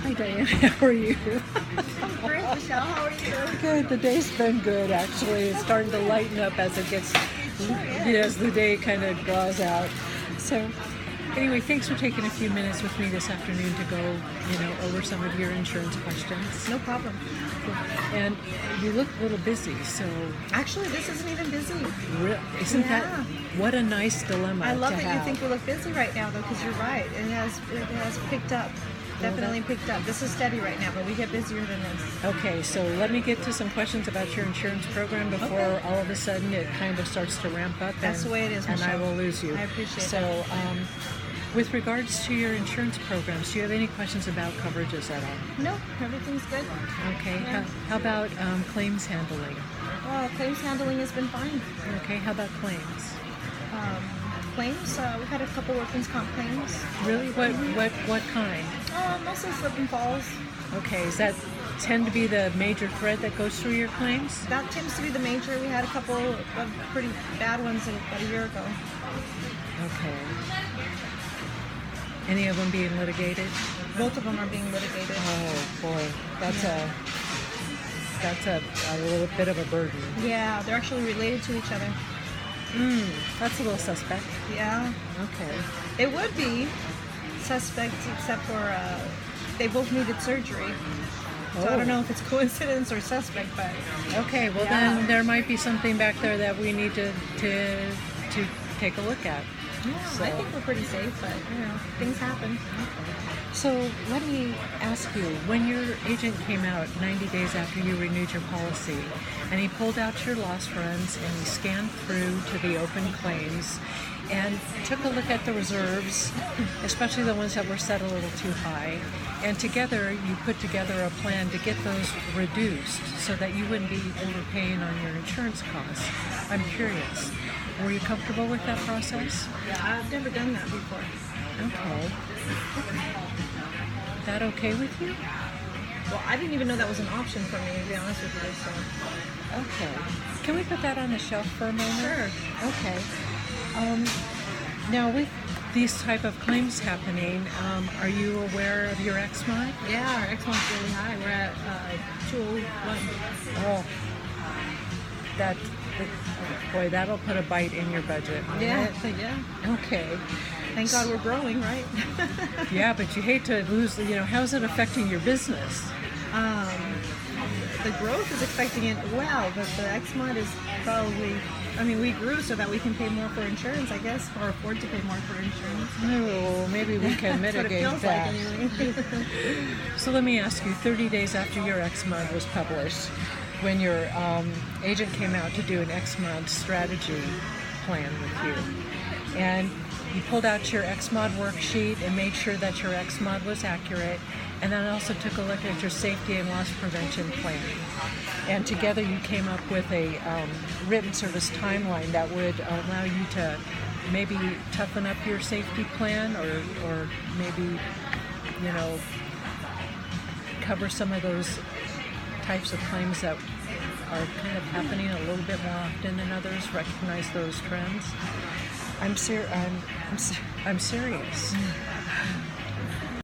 Hi, Diane. How are you? I'm great, Michelle. How are you? Good. The day's been good, actually. It's starting to lighten up as it gets, as the day kind of draws out. So, anyway, thanks for taking a few minutes with me this afternoon to go, over some of your insurance questions. No problem. And you look a little busy, so Actually, this isn't even busy. isn't that Yeah. what a nice dilemma I love to that have. you think we look busy right now, though, because you're right. It has picked up. Definitely picked up. This is steady right now, but we get busier than this. Okay, so let me get to some questions about your insurance program before Okay. all of a sudden it kind of starts to ramp up. That's the way it is, and I Michelle. will lose you. I appreciate So, with regards to your insurance programs, do you have any questions about coverages at all? No, everything's good. Okay. Yeah. How about claims handling? Claims handling has been fine. Okay. How about claims? Claims, we've had a couple workman's comp claims. Really? What kind? Mostly slip and falls. Okay. Does that tend to be the major thread that goes through your claims? That tends to be the major. We had a couple of pretty bad ones about a year ago. Okay. Any of them being litigated? Both of them are being litigated. Oh boy, that's a little bit of a burden. Yeah, they're actually related to each other. That's a little suspect. Yeah, Okay. it would be suspect except for they both needed surgery. So I don't know if it's coincidence or suspect, but Okay. Well, Yeah. then there might be something back there that we need to take a look at. yeah, So- I think we're pretty safe. But things happen. So let me ask you: when your agent came out 90 days after you renewed your policy, and he pulled out your loss runs and he scanned through to the open claims and took a look at the reserves, especially the ones that were set a little too high, and together you put together a plan to get those reduced so that you wouldn't be overpaying on your insurance costs. I'm curious, were you comfortable with that process? Yeah, I've never done that before. Okay. That okay with you? Well, I didn't even know that was an option for me, to be honest with you. So Okay. Can we put that on the shelf for a moment? Sure. Okay. Now, with these type of claims happening, are you aware of your XMOD? yeah, our X one's really high. We're at 201. Oh, boy, that'll put a bite in your budget. won't Yeah, it? yeah. Okay. Thank God we're growing, right? Yeah, but you hate to lose. How's it affecting your business? The growth is affecting it well, but the XMOD is probably. I mean, we grew so that we can pay more for insurance, I guess, or afford to pay more for insurance. Oh, maybe we can That's what it mitigate feels that. like, anyway. So let me ask you, 30 days after your XMOD was published, when your agent came out to do an XMOD strategy plan with you, and you pulled out your XMOD worksheet and made sure that your XMOD was accurate, and then also took a look at your safety and loss prevention plan. And together you came up with a written service timeline that would allow you to maybe toughen up your safety plan or maybe, cover some of those types of claims that are kind of happening a little bit more often than others, recognize those trends. I'm serious.